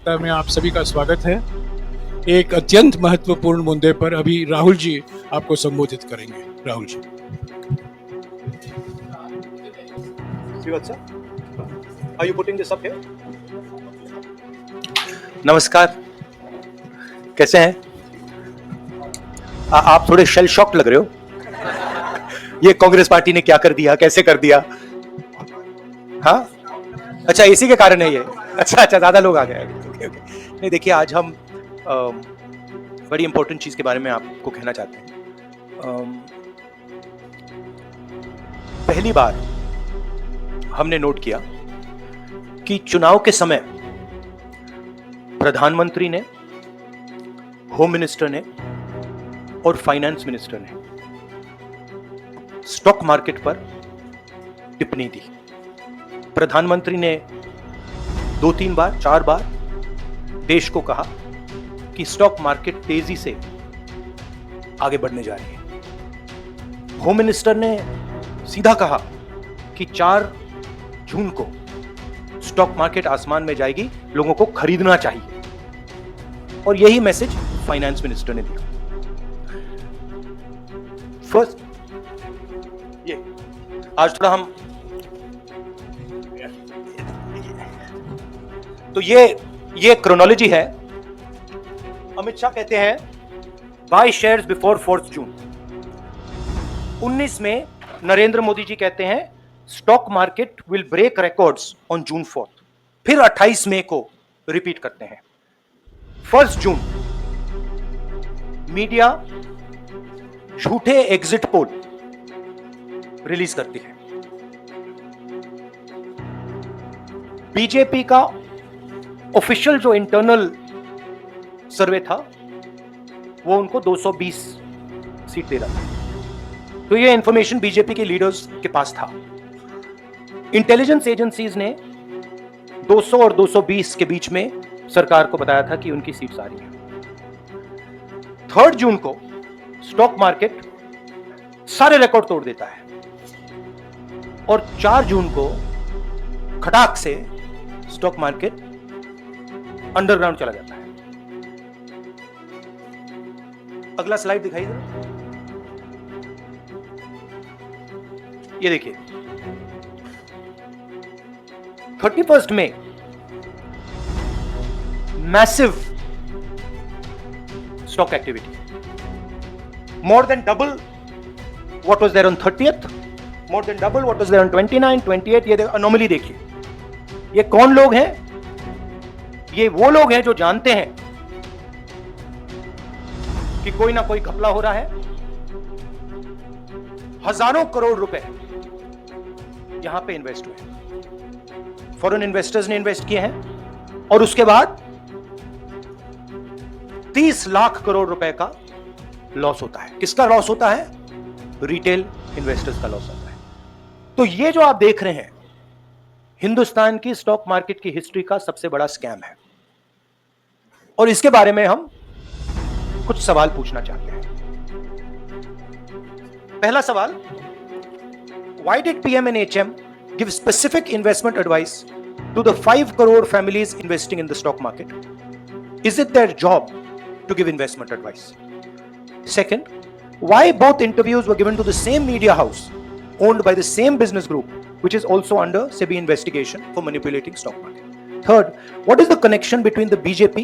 वार्ता में आप सभी का स्वागत है। एक अत्यंत महत्वपूर्ण मुद्दे पर अभी राहुल जी आपको संबोधित करेंगे। Rahul ji. Are you putting this up here? नमस्कार, कैसे हैं? आप थोड़े शेल शॉक लग रहे हो। ये कांग्रेस पार्टी ने क्या कर दिया, कैसे कर दिया? हाँ, अच्छा इसी के कारण है ये। अच्छा ज्यादा लोग आ गए। नहीं देखिए, आज हम बड़ी इंपॉर्टेंट चीज के बारे में आपको कहना चाहते हैं। पहली बार हमने नोट किया कि चुनाव के समय प्रधानमंत्री ने, होम मिनिस्टर ने और फाइनेंस मिनिस्टर ने स्टॉक मार्केट पर टिप्पणी दी। प्रधानमंत्री ने 2-3 बार, 4 बार देश को कहा कि स्टॉक मार्केट तेजी से आगे बढ़ने जा रही है। होम मिनिस्टर ने सीधा कहा कि 4 जून को स्टॉक मार्केट आसमान में जाएगी, लोगों को खरीदना चाहिए। और यही मैसेज फाइनेंस मिनिस्टर ने दिया। फर्स्ट, ये आज थोड़ा हम तो ये क्रोनोलॉजी है। अमित शाह कहते हैं बाय शेयर्स बिफोर 4 जून। 19 में नरेंद्र मोदी जी कहते हैं stock market will break records on June 4। फिर 28 मई को रिपीट करते हैं। 1 जून मीडिया झूठे एग्जिट पोल रिलीज करती है। बीजेपी का ऑफिशियल जो इंटरनल सर्वे था वो उनको 220 सीट दे रहा था। तो ये इंफॉर्मेशन बीजेपी के लीडर्स के पास था। इंटेलिजेंस एजेंसीज ने 200 और 220 के बीच में सरकार को बताया था कि उनकी सीट्स आ रही है। 3 जून को स्टॉक मार्केट सारे रिकॉर्ड तोड़ देता है और 4 जून को खटाक से स्टॉक मार्केट अंडरग्राउंड चला जाता है। अगला स्लाइड दिखाई दे। ये देखिए, 31 मई massive stock activity, more than double what was there on 30th, more than double what was there on 29, 28। ये अनोमली देखिए। ये कौन लोग हैं? ये वो लोग हैं जो जानते हैं कि कोई ना कोई घपला हो रहा है। हजारों करोड़ रुपए यहां पे इन्वेस्ट हुए, फॉरेन इन्वेस्टर्स ने इन्वेस्ट किए हैं और उसके बाद 30 लाख करोड़ रुपए का लॉस होता है। किसका लॉस होता है? रिटेल इन्वेस्टर्स का लॉस होता है। तो ये जो आप देख रहे हैं, हिंदुस्तान की स्टॉक मार्केट की हिस्ट्री का सबसे बड़ा स्कैम है और इसके बारे में हम कुछ सवाल पूछना चाहते हैं। पहला सवाल, why did PM&HM give specific investment advice to the 5 crore families investing in the stock market? Is it their job to give investment advice? Second, why both interviews were given to the same media house owned by the same business group, which is also under SEBI investigation for manipulating stock market? Third, what is the connection between the BJP,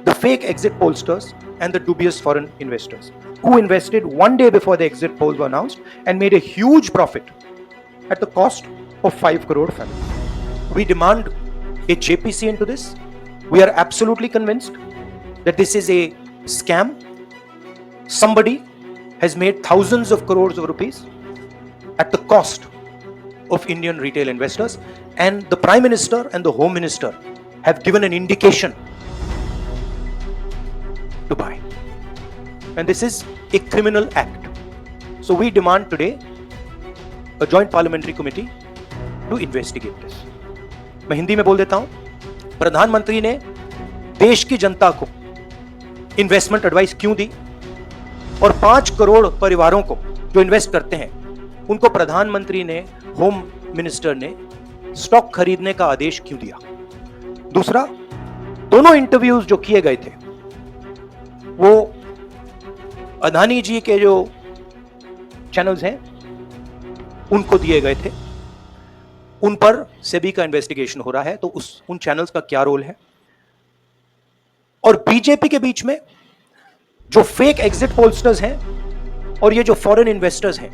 the fake exit pollsters, and the dubious foreign investors who invested 1 day before the exit polls were announced and made a huge profit at the cost of 5 crore families? We demand a JPC into this. We are absolutely convinced that this is a scam. Somebody has made thousands of crores of rupees at the cost of Indian retail investors, and the Prime Minister and the Home Minister have given an indication to buy. And this is a criminal act. So we demand today a joint parliamentary committee to investigate this. मैं हिंदी में बोल देता हूं। प्रधानमंत्री ने देश की जनता को इन्वेस्टमेंट एडवाइस क्यों दी और 5 करोड़ परिवारों को जो इन्वेस्ट करते हैं उनको प्रधानमंत्री ने, होम मिनिस्टर ने स्टॉक खरीदने का आदेश क्यों दिया? दूसरा, दोनों इंटरव्यूज जो किए गए थे वो अदानी जी के जो चैनल्स हैं उनको दिए गए थे, उन पर सेबी का इन्वेस्टिगेशन हो रहा है, तो उन चैनल्स का क्या रोल है, और बीजेपी के बीच में जो फेक एग्जिट पोलस्टर्स हैं और ये जो फॉरेन इन्वेस्टर्स हैं,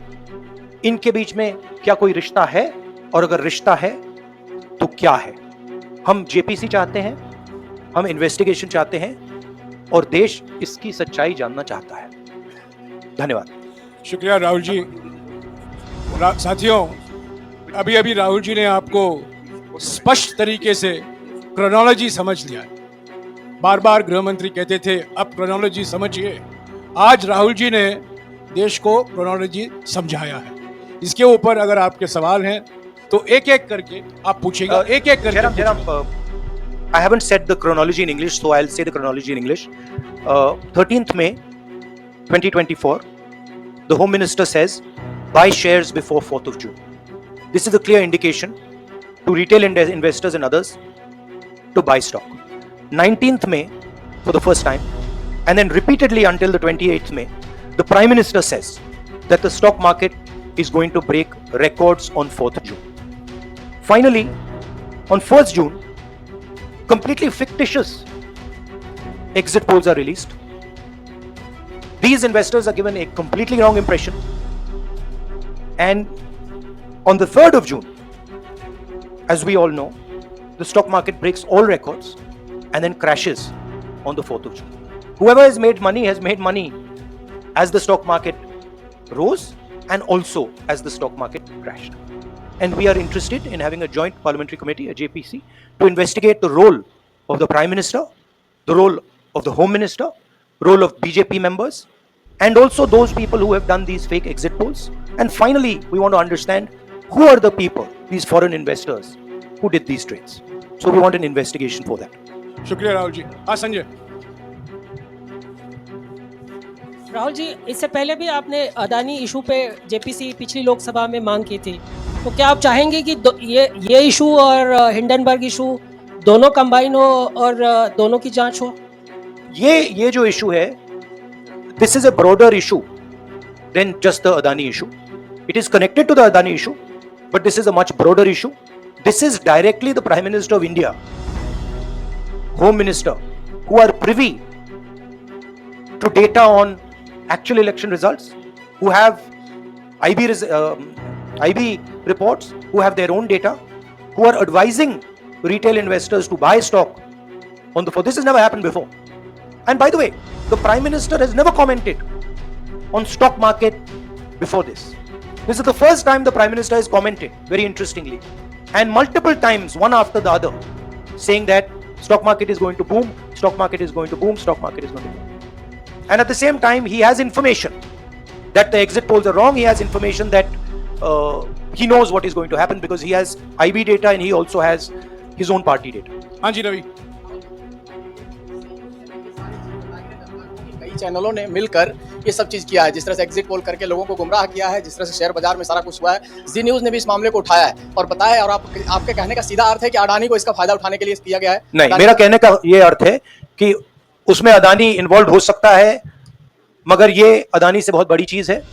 इनके बीच में क्या कोई रिश्ता है, और अगर रिश्ता है तो क्या है। हम जेपीसी चाहते हैं, हम इन्वेस्टिगेशन चाहते हैं, और देश इसकी सच्चाई जानना चाहता है। धन्यवाद। शुक्रिया राहुल जी। साथियों, अभी अभी राहुल जी ने आपको स्पष्ट तरीके से क्रोनोलॉजी समझ लिया है। बार बार गृह मंत्री कहते थे अब क्रोनोलॉजी समझिए। आज राहुल जी ने देश को क्रोनोलॉजी समझाया है। इसके ऊपर अगर आपके सवाल हैं तो एक एक करके आप पूछेगा, एक एक करके। I haven't said the chronology in English, so I'll say the chronology in English. 13th May 2024, the Home Minister says, buy shares before 4th of June. This is a clear indication to retail investors and others to buy stock. 19th May, for the first time, and then repeatedly until the 28th May, the Prime Minister says that the stock market is going to break records on 4th June. Finally, on 1st June, completely fictitious exit polls are released. These investors are given a completely wrong impression. And on the 3rd of June, as we all know, the stock market breaks all records and then crashes on the 4th of June. Whoever has made money as the stock market rose and also as the stock market crashed. And we are interested in having a joint parliamentary committee, a JPC, to investigate the role of the Prime Minister, the role of the Home Minister, role of BJP members, and also those people who have done these fake exit polls. And finally, we want to understand who are the people, these foreign investors, who did these trades. So we want an investigation for that. शुक्रिया राहुल जी। हाँ संजय। राहुल जी, इससे पहले भी आपने Adani issue पे JPC पिछली लोकसभा में मांग की थी, तो क्या आप चाहेंगे कि ये इशू और हिंडनबर्ग इशू दोनों कंबाइन हो और दोनों की जांच हो? ये जो इशू है, this is a broader issue than just the Adani issue. It is connected to the Adani issue, but this is a much broader issue. This is directly the Prime Minister of India, Home Minister, who are privy to data on actual election results, who have IB reports, who have their own data, who are advising retail investors to buy stock on the 4th. This has never happened before. And by the way, the Prime Minister has never commented on stock market before this. This is the first time the Prime Minister has commented, very interestingly, and multiple times, one after the other, saying that stock market is going to boom, stock market is going to boom, stock market is going to boom. And at the same time, he has information that the exit polls are wrong. He has information that he knows what is going to happen because he has IB data and he also has his own party data. हाँ जी रवि। कई चैनलों ने मिलकर ये सब चीज किया है, जिस तरह से एग्जिट पोल करके लोगों को गुमराह किया है, जिस तरह से शेयर बाजार में सारा कुछ हुआ है। जी न्यूज ने भी इस मामले को उठाया है और बताया है, और आपके कहने का सीधा अर्थ है कि अडानी को इसका फायदा उठाने के लिए किया गया है? नहीं, मेरा कहने का ये अर्थ है कि उसमें अदानी इन्वॉल्व हो सकता है, मगर ये अदानी से बहुत बड़ी चीज है।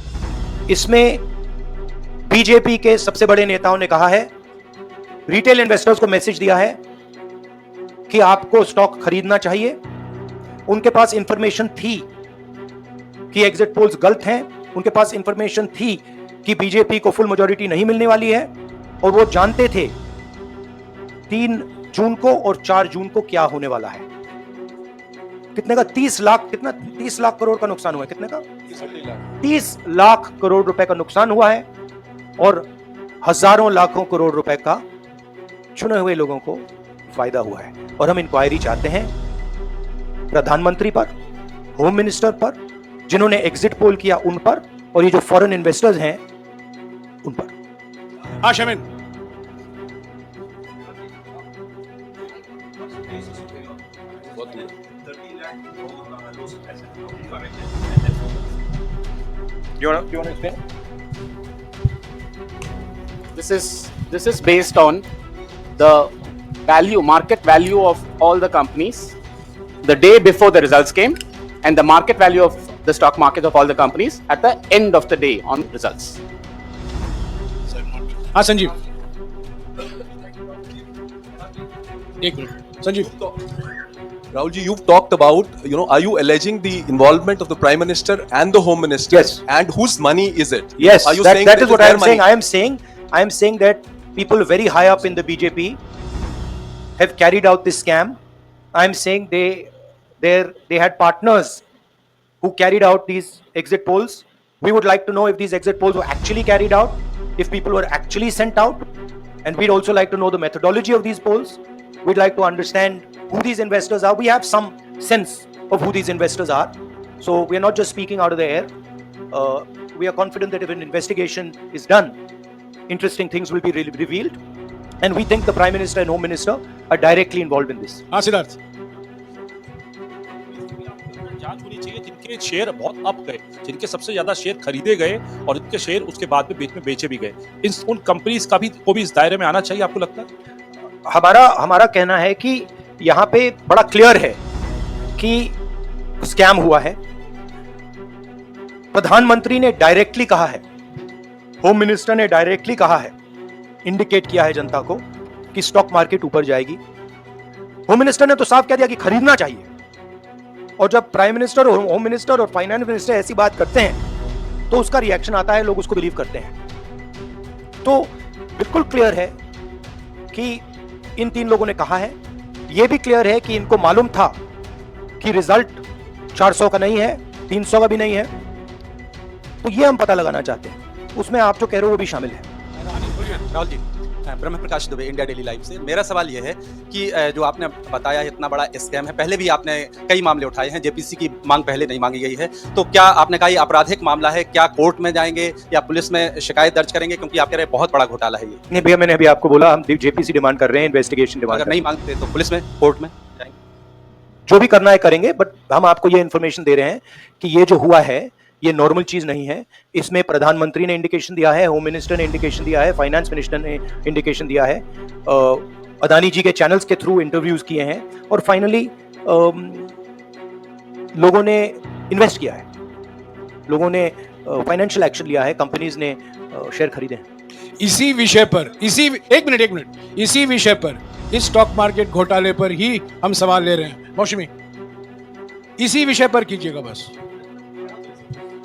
इसमें बीजेपी के सबसे बड़े नेताओं ने कहा है, रिटेल इन्वेस्टर्स को मैसेज दिया है कि आपको स्टॉक खरीदना चाहिए। उनके पास इंफॉर्मेशन थी कि एग्जिट पोल्स गलत हैं, उनके पास इंफॉर्मेशन थी कि बीजेपी को फुल मेजॉरिटी नहीं मिलने वाली है, और वो जानते थे 3 जून को और 4 जून को क्या होने वाला है। कितने का 30 लाख करोड़ का नुकसान हुआ है। कितने का 30 लाख करोड़ रुपए का नुकसान हुआ है, और हजारों लाखों करोड़ रुपए का चुने हुए लोगों को फायदा हुआ है। और हम इंक्वायरी चाहते हैं प्रधानमंत्री पर, होम मिनिस्टर पर, जिन्होंने एग्जिट पोल किया उन पर, और ये जो फॉरेन इन्वेस्टर्स हैं उन पर। हाँ शमिन। Do you want to explain? This is based on the value, market value of all the companies the day before the results came, and the market value of the stock market of all the companies at the end of the day on results. हाँ संजीव, एक minute Sanjeev. Rahul ji, you've talked about, are you alleging the involvement of the Prime Minister and the Home Minister? Yes. And whose money is it? Yes, Are you that, saying that it is what their I am saying. money? I am saying that people very high up in the BJP have carried out this scam. I am saying they had partners who carried out these exit polls. We would like to know if these exit polls were actually carried out, if people were actually sent out, and we'd also like to know the methodology of these polls. We'd like to understand who these investors are. We have some sense of who these investors are. So we are not just speaking out of the air. We are confident that if an investigation is done, interesting things will be revealed. And we think the Prime Minister and Home Minister are directly involved in this. हाँ सिद्धार्थ, जांच होनी चाहिए जिनके share बहुत up गए, जिनके सबसे ज्यादा शेयर खरीदे गए और इनके शेयर उसके बाद में बेचे भी गए, उन कंपनीज का भी को भी इस दायरे में आना चाहिए, आपको लगता है? हमारा कहना है कि यहाँ पे बड़ा क्लियर है कि स्कैम हुआ है। प्रधानमंत्री ने डायरेक्टली कहा है, होम मिनिस्टर ने डायरेक्टली कहा है, इंडिकेट किया है जनता को कि स्टॉक मार्केट ऊपर जाएगी। होम मिनिस्टर ने तो साफ कह दिया कि खरीदना चाहिए। और जब प्राइम मिनिस्टर और होम मिनिस्टर और फाइनेंस मिनिस्टर ऐसी बात करते हैं तो उसका रिएक्शन आता है, लोग उसको बिलीव करते हैं। तो बिल्कुल क्लियर है कि इन तीन लोगों ने कहा है। यह भी क्लियर है कि इनको मालूम था कि रिजल्ट 400 का नहीं है, 300 का भी नहीं है। तो ये हम पता लगाना चाहते हैं, उसमें आप जो कह रहे हो वो भी शामिल है। राहुल जी, ब्रह्म प्रकाश दुबे, इंडिया डेली लाइव से। मेरा सवाल यह है कि जो आपने बताया इतना बड़ा स्कैम है, पहले भी आपने कई मामले उठाए हैं, जेपीसी की मांग पहले नहीं मांगी गई है, तो क्या आपने कहा ये आपराधिक मामला है, क्या कोर्ट में जाएंगे या पुलिस में शिकायत दर्ज करेंगे, क्योंकि आप कह रहे हैं बहुत बड़ा घोटाला है ये? नहीं भैया, मैंने अभी आपको बोला हम जेपीसी डिमांड कर रहे हैं, इन्वेस्टिगेशन डिमांड। अगर नहीं मांगते तो पुलिस में, कोर्ट में जाएंगे? जो भी करना है करेंगे, बट हम आपको ये इन्फॉर्मेशन दे रहे हैं कि ये जो हुआ है ये नॉर्मल चीज नहीं है। इसमें प्रधानमंत्री ने इंडिकेशन दिया है, होम मिनिस्टर ने इंडिकेशन दिया है, फाइनेंस मिनिस्टर ने इंडिकेशन दिया है, अदानी जी के चैनल्स के थ्रू इंटरव्यूज किए हैं, और फाइनली लोगों ने इन्वेस्ट किया है, लोगों ने फाइनेंशियल एक्शन लिया है, कंपनीज ने शेयर खरीदे हैं। इसी विषय पर, एक मिनट, इसी विषय पर, इस स्टॉक मार्केट घोटाले पर ही हम सवाल ले रहे हैं। मौसमी, इसी विषय पर कीजिएगा बस।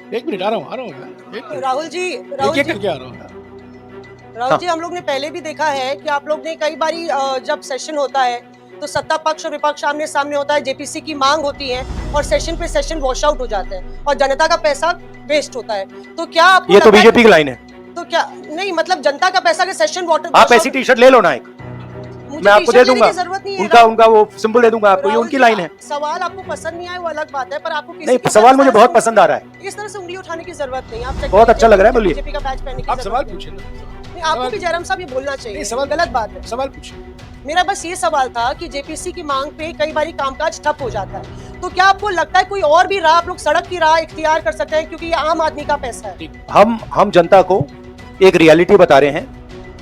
एक मिनट, आ रहा हूँ। राहुल जी, क्या आ रहा हूँ। राहुल जी, हम लोग ने पहले भी देखा है कि आप लोग ने कई बारी जब सेशन होता है तो सत्ता पक्ष और विपक्ष आमने सामने होता है, जेपीसी की मांग होती है और सेशन पे सेशन वॉश आउट हो जाते हैं और जनता का पैसा वेस्ट होता है। तो क्या आपको ये तो बीजेपी की लाइन है। तो क्या नहीं, मतलब जनता का पैसा के सेशन वाटर, आप ऐसी टी शर्ट ले लो ना, एक मैं आपको दे दूंगा, उनका वो सिंबल दे दूंगा आपको, ये उनकी लाइन है। सवाल आपको पसंद नहीं आए वो अलग बात है, पर आपको नहीं, सवाल मुझे बहुत पसंद आ रहा है। इस तरह से उंगली उठाने की जरूरत नहीं। आप बहुत अच्छा लग रहा है, बोलिए। बीजेपी का बैच पहनने की आप सवाल जरूरत पूछिए ना। नहीं, आपको भी जयराम साहब ये बोलना चाहिए, सवाल गलत बात है। सवाल पूछिए। मेरा बस ये सवाल था कि जेपीसी की मांग पे कई बारी कामकाज ठप हो जाता है, तो क्या आपको लगता है कोई और भी राह आप लोग सड़क की राह इख्तियार कर सकते हैं, क्योंकि ये आम आदमी का पैसा है? हम जनता को एक रियलिटी बता रहे हैं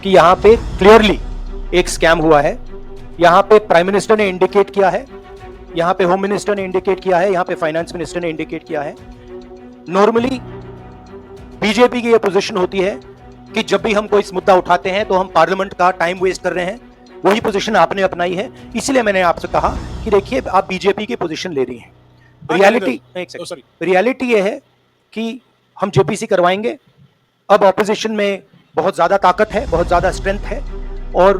कि यहाँ पे क्लियरली एक स्कैम हुआ है। यहाँ पे प्राइम मिनिस्टर ने इंडिकेट किया है, यहाँ पे होम मिनिस्टर ने इंडिकेट किया है, यहाँ पे फाइनेंस मिनिस्टर ने इंडिकेट किया है। नॉर्मली बीजेपी की ये पोजीशन होती है कि जब भी हम कोई मुद्दा उठाते हैं तो हम पार्लियामेंट का टाइम वेस्ट कर रहे हैं। वही पोजीशन आपने अपनाई है, इसलिए मैंने आपसे कहा कि देखिए आप बीजेपी की पोजीशन ले रही हैं। रियलिटी ये है कि हम जेपीसी करवाएंगे। अब ऑपोजिशन में बहुत ज्यादा ताकत है, बहुत ज्यादा स्ट्रेंथ है, और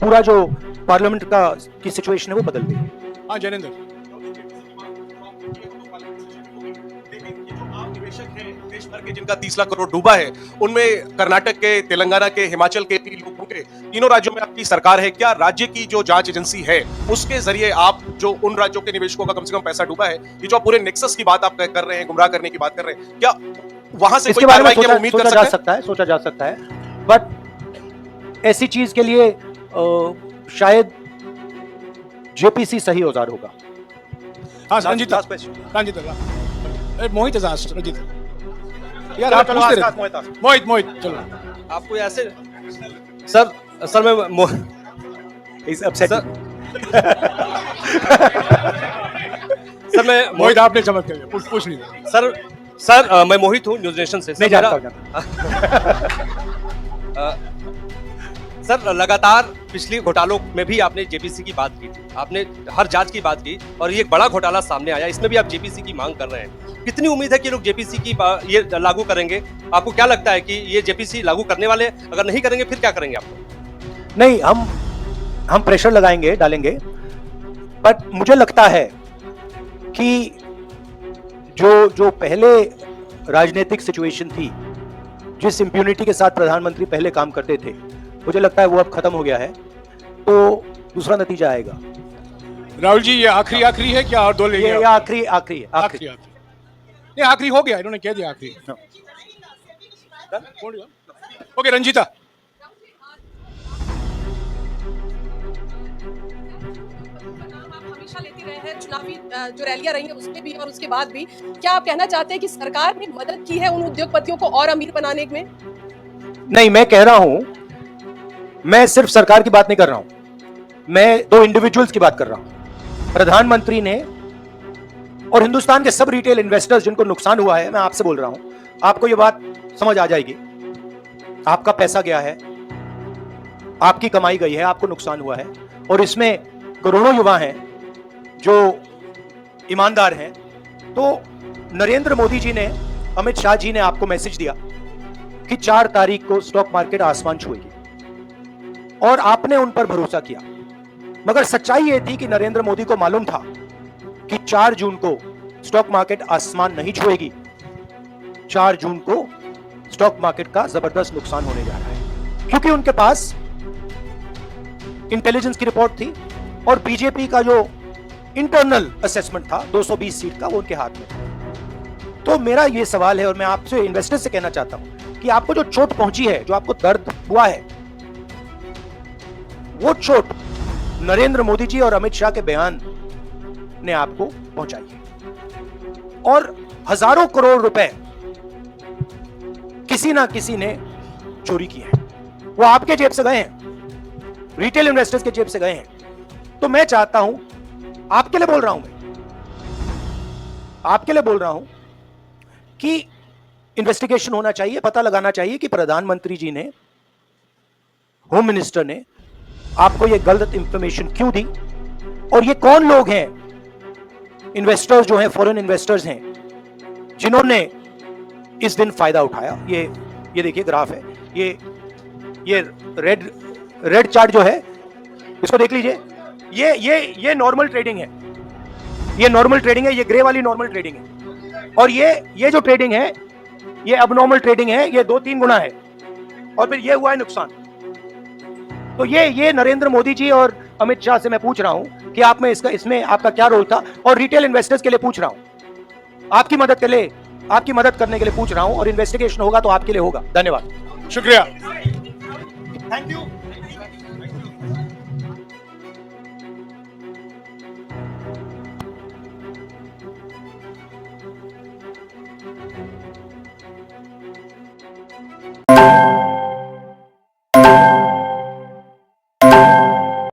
पूरा जो पार्लियामेंट की सिचुएशन है वो बदल गई है। हाँ जैनेंद्र, देश भर के जिनका 30 लाख करोड़ डूबा है, उनमें कर्नाटक के, तेलंगाना के, हिमाचल के 3 लोगों के, तीनों राज्यों में आपकी सरकार है। क्या राज्य की जो जांच एजेंसी है उसके जरिए आप जो उन राज्यों के निवेशकों का कम से कम पैसा डूबा है, ये जो पूरे नेक्सस की बात आप कर रहे हैं, गुमराह करने की बात कर रहे हैं, क्या वहां से कोई कार्रवाई की उम्मीद कर सकते हैं? सोचा जा सकता है, बट ऐसी चीज के लिए शायद जेपीसी सही औजार होगा। हाँ रंजित, मोहित रंजित, यार आप पूछते रहे। मोहित चलो। आपको ऐसे सर मैं He's upset. सर मैं मोहित आपने चमक कर पूछ लीजिए। सर मैं मोहित हूँ न्यूज नेशन से। नहीं सर, जानता सर लगातार पिछली घोटालों में भी आपने जेपीसी की बात की थी, आपने हर जांच की बात की और ये एक बड़ा घोटाला सामने आया, इसमें भी आप जेपीसी की मांग कर रहे हैं। कितनी उम्मीद है कि लोग जेपीसी की ये लागू करेंगे? आपको क्या लगता है कि ये जेपीसी लागू करने वाले, अगर नहीं करेंगे फिर क्या करेंगे आप? नहीं, हम प्रेशर लगाएंगे, डालेंगे, बट मुझे लगता है कि जो पहले राजनीतिक सिचुएशन थी, जिस इम्प्यूनिटी के साथ प्रधानमंत्री पहले काम करते थे, मुझे लगता है वो अब खत्म हो गया है, तो दूसरा नतीजा आएगा। राहुल जी ये आखिरी है क्या और दो लेंगे? ये आखिरी है। आखिरी ये आखिरी हो गया, इन्होंने कह दिया आखिरी। ओके रंजीता। हमेशा लेते रहे हैं चुनावी जो रैलियां रही हैं उसमें भी और उसके बाद भी, क्या आप कहना चाहते हैं कि सरकार ने मदद की है उन उद्योगपतियों को और अमीर बनाने में? नहीं, मैं कह रहा हूं, मैं सिर्फ सरकार की बात नहीं कर रहा हूं, मैं दो इंडिविजुअल्स की बात कर रहा हूं। प्रधानमंत्री ने और हिंदुस्तान के सब रिटेल इन्वेस्टर्स जिनको नुकसान हुआ है, मैं आपसे बोल रहा हूं, आपको यह बात समझ आ जाएगी। आपका पैसा गया है, आपकी कमाई गई है, आपको नुकसान हुआ है, और इसमें करोड़ों युवा हैं जो ईमानदार हैं। तो नरेंद्र मोदी जी ने, अमित शाह जी ने आपको मैसेज दिया कि 4 तारीख को स्टॉक मार्केट आसमान छुएगी, और आपने उन पर भरोसा किया। मगर सच्चाई यह थी कि नरेंद्र मोदी को मालूम था कि 4 जून को स्टॉक मार्केट आसमान नहीं छुएगी। 4 जून को स्टॉक मार्केट का जबरदस्त नुकसान होने जा रहा है, क्योंकि उनके पास इंटेलिजेंस की रिपोर्ट थी और बीजेपी का जो इंटरनल असेसमेंट था 220 सीट का, वो उनके हाथ में था। तो मेरा ये सवाल है, और मैं आपसे इन्वेस्टर से कहना चाहता हूं कि आपको जो चोट पहुंची है, जो आपको दर्द हुआ है, वो चोट नरेंद्र मोदी जी और अमित शाह के बयान ने आपको पहुंचाई है। और हजारों करोड़ रुपए किसी ना किसी ने चोरी की है, वो आपके जेब से गए हैं, रिटेल इन्वेस्टर्स के जेब से गए हैं। तो मैं चाहता हूं, आपके लिए बोल रहा हूं, मैं आपके लिए बोल रहा हूं कि इन्वेस्टिगेशन होना चाहिए, पता लगाना चाहिए कि प्रधानमंत्री जी ने, होम मिनिस्टर ने आपको ये गलत इंफॉर्मेशन क्यों दी, और ये कौन लोग हैं, इन्वेस्टर्स जो हैं, फॉरेन इन्वेस्टर्स हैं, जिन्होंने इस दिन फायदा उठाया। ये देखिए ग्राफ है, ये रेड चार्ट जो है, इसको देख लीजिए। ये नॉर्मल ट्रेडिंग है, ये नॉर्मल ट्रेडिंग है, ये ग्रे वाली नॉर्मल ट्रेडिंग है, और ये जो ट्रेडिंग है, ये अबनॉर्मल ट्रेडिंग है, ये 2-3 गुना है, और फिर ये हुआ है नुकसान। तो ये नरेंद्र मोदी जी और अमित शाह से मैं पूछ रहा हूं कि आप में इसमें आपका क्या रोल था, और रिटेल इन्वेस्टर्स के लिए पूछ रहा हूं, आपकी मदद करने के लिए पूछ रहा हूं, और इन्वेस्टिगेशन होगा तो आपके लिए होगा। धन्यवाद, शुक्रिया।